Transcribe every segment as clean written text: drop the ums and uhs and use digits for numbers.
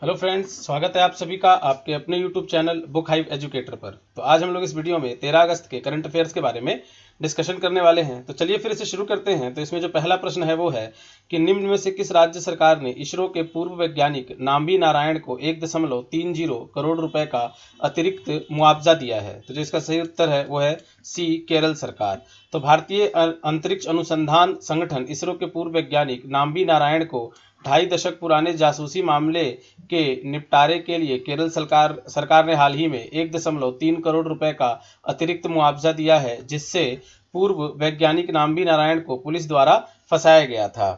Hello friends, स्वागत है आप सभी का आपके अपने YouTube channel book hive educator पर। तो आज हम लोग इस वीडियो में 13 अगस्त के करंट अफेयर्स के बारे में डिस्कशन करने वाले हैं। तो चलिए फिर इसे शुरू करते हैं। तो इसमें जो पहला प्रश्न है वो है कि निम्न में से किस राज्य सरकार ने इसरो के पूर्व वैज्ञानिक नाम्बी नारायण को 1.30 करोड़ रुपए का अतिरिक्त मुआवजा दिया है। तो जो इसका सही उत्तर है वो है सी, केरल सरकार। तो भारतीय अंतरिक्ष अनुसंधान संगठन इसरो के पूर्व वैज्ञानिक नाम्बी नारायण को 2.5 दशक पुराने जासूसी मामले के निपटारे के लिए केरल सरकार ने हाल ही में 1.3 करोड़ रुपए का अतिरिक्त मुआवजा दिया है, जिससे पूर्व वैज्ञानिक नाम्बी नारायण को पुलिस द्वारा फंसाया गया था।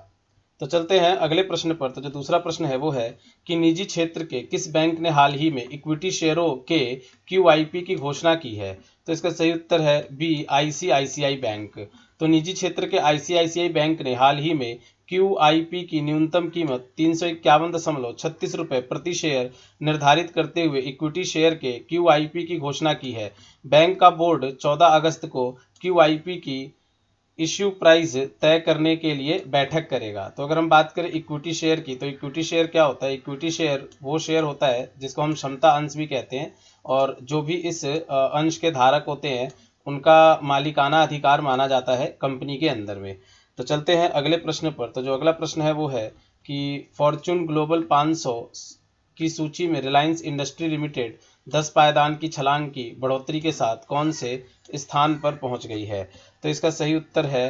तो चलते हैं अगले प्रश्न पर। तो जो दूसरा प्रश्न है वो है कि निजी क्षेत्र के किस बैंक ने हाल ही में इक्विटी शेयरों के QIP की घोषणा की है। तो इसका सही उत्तर है बी, ICICI बैंक। तो निजी क्षेत्र के ICICI बैंक ने हाल ही में QIP की न्यूनतम कीमत 351.36 रुपये प्रति शेयर निर्धारित करते हुए इक्विटी शेयर के QIP की घोषणा की है। बैंक का बोर्ड 14 अगस्त को QIP की इश्यू प्राइस तय करने के लिए बैठक करेगा। तो अगर हम बात करें इक्विटी शेयर की, तो इक्विटी शेयर क्या होता है? इक्विटी शेयर वो शेयर होता है जिसको हम क्षमता अंश भी कहते हैं, और जो भी इस अंश के धारक होते हैं उनका मालिकाना अधिकार माना जाता है कंपनी के अंदर में। तो चलते हैं अगले प्रश्न पर। तो जो अगला प्रश्न है वो है कि फॉर्च्यून ग्लोबल 500 की सूची में रिलायंस इंडस्ट्री लिमिटेड 10 पायदान की छलांग की बढ़ोतरी के साथ कौन से स्थान पर पहुंच गई है। तो इसका सही उत्तर है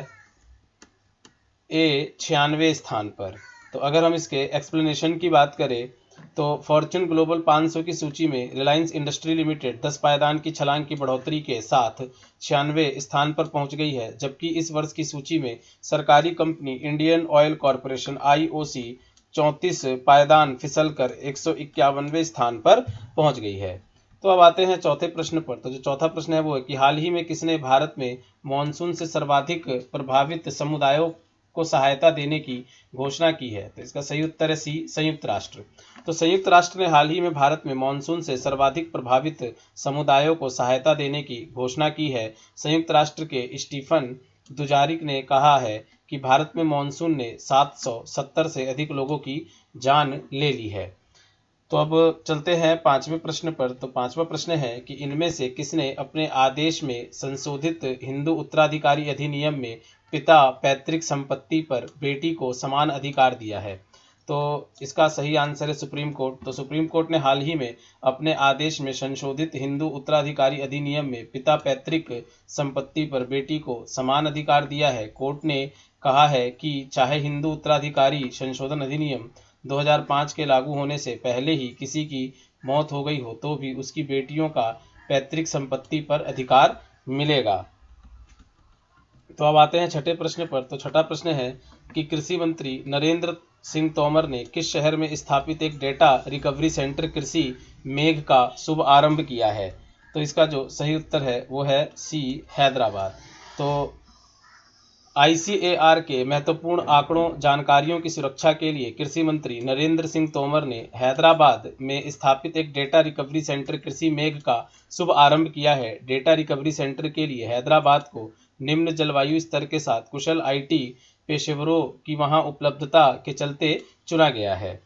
ए, 96 स्थान पर। तो अगर हम इसके एक्सप्लेनेशन की बात करें तो फॉर्च्यून ग्लोबल 500 की सूची में रिलायंस इंडस्ट्री लिमिटेड 10 पायदान की छलांग की बढ़ोतरी के साथ 96 स्थान पर पहुंच गई है, जबकि इस वर्ष की सूची में सरकारी company Indian oil corporation IOC 34 पायदान फिसलकर 151वें स्थान पर पहुंच गई है। तो अब आते हैं चौथे प्रश्न पर। तो जो चौथा प्रश्न है वो है कि हाल ही में किसने भारत में मानसून से सर्वाधिक प्रभावित समुदायों को सहायता देने की घोषणा की है। तो इसका सही उत्तर है सी, संयुक्त राष्ट्र। तो संयुक्त राष्ट्र ने हाल ही में भारत में मानसून से सर्वाधिक प्रभावित समुदायों को सहायता देने की घोषणा की है। संयुक्त राष्ट्र के स्टीफन दुजारिक ने कहा है कि भारत में मानसून ने 770 से अधिक लोगों की जान ले ली है। तो अब चलते हैं पांचवें प्रश्न पर। तो पांचवा प्रश्न है कि इनमें से किसने अपने आदेश में संशोधित हिंदू उत्तराधिकारी अधिनियम में पिता पैतृक संपत्ति पर बेटी को समान अधिकार दिया है। तो इसका सही आंसर है सुप्रीम कोर्ट। तो सुप्रीम कोर्ट ने हाल ही में अपने आदेश में संशोधित हिंदू उत्तराधिकारी अधिनियम में पिता पैतृक संपत्ति पर बेटी को समान अधिकार दिया है। कोर्ट ने कहा है कि चाहे हिंदू उत्तराधिकारी संशोधन अधिनियम 2005 के लागू होने से पहले ही किसी की मौत हो गई हो तो भी उसकी बेटियों का पैतृक संपत्ति पर अधिकार मिलेगा। तो अब आते हैं छठे प्रश्न पर। तो छठा प्रश्न है कि कृषि मंत्री नरेंद्र सिंह तोमर ने किस शहर में स्थापित एक डेटा रिकवरी सेंटर कृषि मेघ का शुभ आरंभ किया है। तो इसका जो सही उत्तर है वो है सी, हैदराबाद। तो ICAR के महत्वपूर्ण आंकड़ों जानकारियों की सुरक्षा के लिए कृषि मंत्री नरेंद्र सिंह तोमर ने हैदराबाद में स्थापित एक डेटा रिकवरी सेंटर कृषि मेघ का शुभ आरंभ किया है। डेटा रिकवरी सेंटर के लिए हैदराबाद को निम्न जलवायु स्तर के साथ कुशल IT पेशेवरों की वहां उपलब्धता के चलते चुना गया है।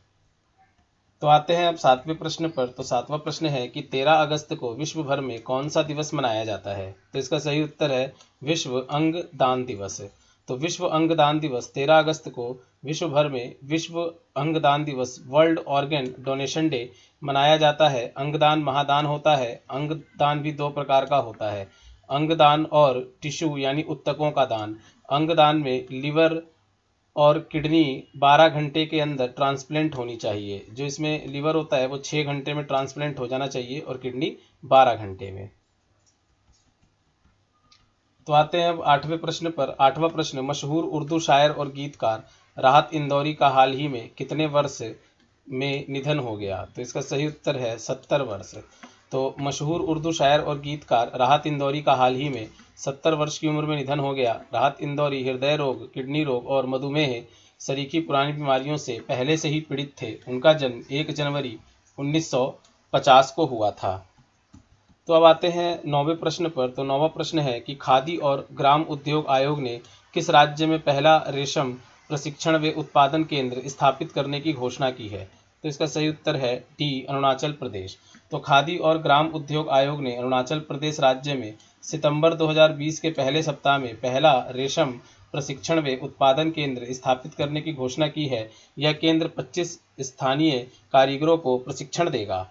तो आते हैं अब सातवें प्रश्न पर। तो सातवां प्रश्न है कि 13 अगस्त को विश्व भर में कौन सा दिवस मनाया जाता है। तो इसका सही उत्तर है विश्व अंग दान दिवस। तो विश्व अंग दान दिवस 13 अगस्त को विश्व भर में विश्व अंग दान दिवस, वर्ल्ड ऑर्गन डोनेशन डे मनाया जाता है। अंगदान महादान होता है। अंगदान भी दो प्रकार का होता है, अंगदान और टिश्यू यानी उत्तकों का दान। अंगदान में लिवर और किडनी 12 घंटे के अंदर ट्रांसप्लेंट होनी चाहिए। जो इसमें लिवर होता है वो 6 घंटे में ट्रांसप्लेंट हो जाना चाहिए और किडनी 12 घंटे में। तो आते हैं अब आठवें प्रश्न पर। आठवां प्रश्न, मशहूर उर्दू शायर और गीतकार राहत इंदौरी का हाल ही में कितने वर्ष में निधन हो गया। तो इसका सही उत्तर है 70 वर्ष। तो मशहूर उर्दू शायर और गीतकार राहत इंदौरी का हाल ही में 70 वर्ष की उम्र में निधन हो गया। राहत इंदौरी हृदय रोग, किडनी रोग और मधुमेह सरीखी पुरानी बीमारियों से पहले से ही पीड़ित थे। उनका जन्म 1 जनवरी 1950 को हुआ था। तो अब आते हैं नौवें प्रश्न पर। तो नौवां प्रश्न है कि खादी और ग्राम उद्योग आयोग ने किस राज्य में पहला रेशम प्रशिक्षण व उत्पादन केंद्र स्थापित करने की घोषणा की है। तो इसका सही उत्तर है डी अरुणाचल प्रदेश। तो खादी और ग्राम उद्योग आयोग ने अरुणाचल प्रदेश राज्य में सितंबर 2020 के पहले सप्ताह में पहला रेशम प्रशिक्षण व उत्पादन केंद्र स्थापित करने की घोषणा की है। यह केंद्र 25 स्थानीय कारीगरों को प्रशिक्षण देगा।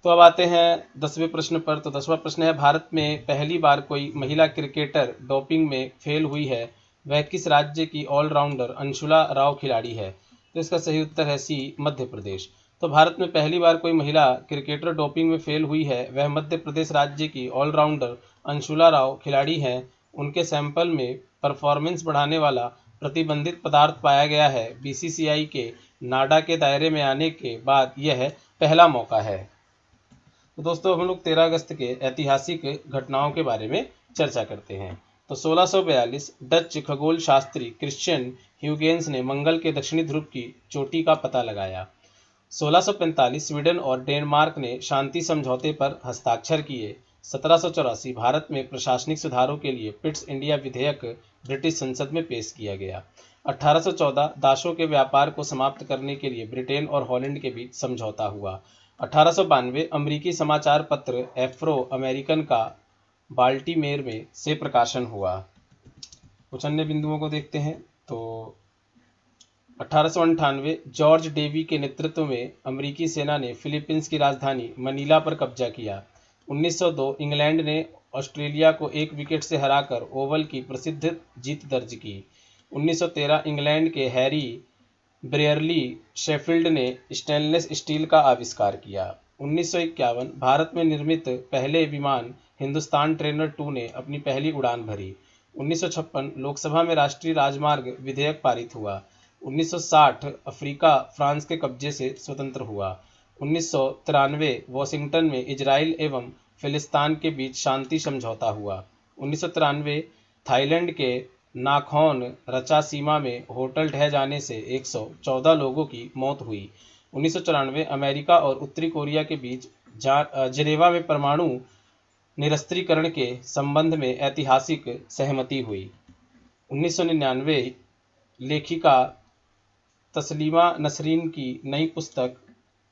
तो अब आते हैं 10वें प्रश्न पर। तो 10वां प्रश्न है, भारत में पहली बार कोई महिला क्रिकेटर डोपिंग में फेल हुई है, वह किस राज्य की ऑलराउंडर अंशुला राव खिलाड़ी है? तो इसका सही उत्तर है सी मध्य प्रदेश। तो भारत में पहली बार कोई महिला क्रिकेटर डोपिंग में फेल हुई है, वह मध्य प्रदेश राज्य की ऑलराउंडर अंशुला राव खिलाड़ी हैं। उनके सैंपल में परफॉर्मेंस बढ़ाने वाला प्रतिबंधित पदार्थ पाया गया है। बीसीसीआई के नाडा के दायरे में आने के बाद यह पहला मौका है। तो दोस्तों हम लोग 13 अगस्त के ऐतिहासिक घटनाओं के बारे में चर्चा करते हैं। तो 1642 डच खगोल शास्त्री क्रिश्चियन ह्यूगेंस ने मंगल के दक्षिणी ध्रुव की चोटी का पता लगाया। 1645 स्वीडन और डेनमार्क ने शांति समझौते पर हस्ताक्षर किए। 1784 भारत में प्रशासनिक सुधारों के लिए पिट्स इंडिया विधेयक ब्रिटिश संसद में पेश किया गया। 1814 दासों के व्यापार को समाप्त करने के लिए ब्रिटेन और हॉलैंड के बीच समझौता हुआ। 1892 अमेरिकी समाचार पत्र एफ्रो अमेरिकन का बाल्टीमेर में से प्रकाशन हुआ। कुछ अन्य बिंदुओं को देखते हैं। तो 1898 जॉर्ज डेवी के नेतृत्व में अमेरिकी सेना ने फिलीपींस की राजधानी मनीला पर कब्जा किया। 1902 इंग्लैंड ने ऑस्ट्रेलिया को 1 विकेट से हराकर ओवल की प्रसिद्ध जीत दर्ज की। 1913 इंग्लैंड के हैरी ब्रेयरली शेफील्ड ने स्टेनलेस स्टील का आविष्कार किया। 1951 भारत में निर्मित पहले विमान हिंदुस्तान ट्रेनर 2 ने अपनी पहली उड़ान भरी। 1956 लोकसभा में राष्ट्रीय राजमार्ग विधेयक पारित हुआ। 1960 अफ्रीका फ्रांस के कब्जे से स्वतंत्र हुआ। 1993 वॉशिंगटन में इजराइल एवं फिलिस्तीन के बीच शांति समझौता हुआ। 1993 थाईलैंड के नाखौन रचा सीमा में होटल ढह जाने से 114 लोगों की मौत हुई। 1994 अमेरिका और उत्तरी कोरिया के बीच जिनेवा में परमाणु निरस्त्रीकरण के संबंध में ऐतिहासिक सहमति हुई। 1999 लेखिका तस्लीमा नसरीन की नई पुस्तक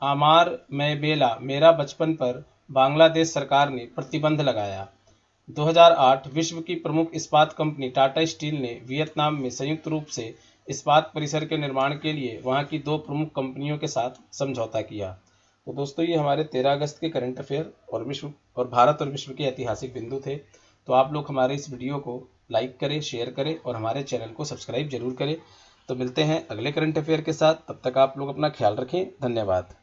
आमार मैं बेला मेरा बचपन पर बांग्लादेश सरकार ने प्रतिबंध लगाया। 2008 विश्व की प्रमुख इस्पात कंपनी टाटा स्टील ने वियतनाम में संयुक्त रूप से इस्पात परिसर के निर्माण के लिए वहां की 2 प्रमुख कंपनियों के साथ समझौता किया। तो दोस्तों ये हमारे 13 अगस्त के करंट अफेयर और भारत और विश्व के ऐतिहासिक बिंदु थे। तो आप लोग हमारे इस वीडियो को लाइक करें, शेयर करें और हमारे चैनल को सब्सक्राइब जरूर करें। तो मिलते हैं अगले करंट अफेयर के साथ। तब तक आप लोग अपना ख्याल रखें। धन्यवाद।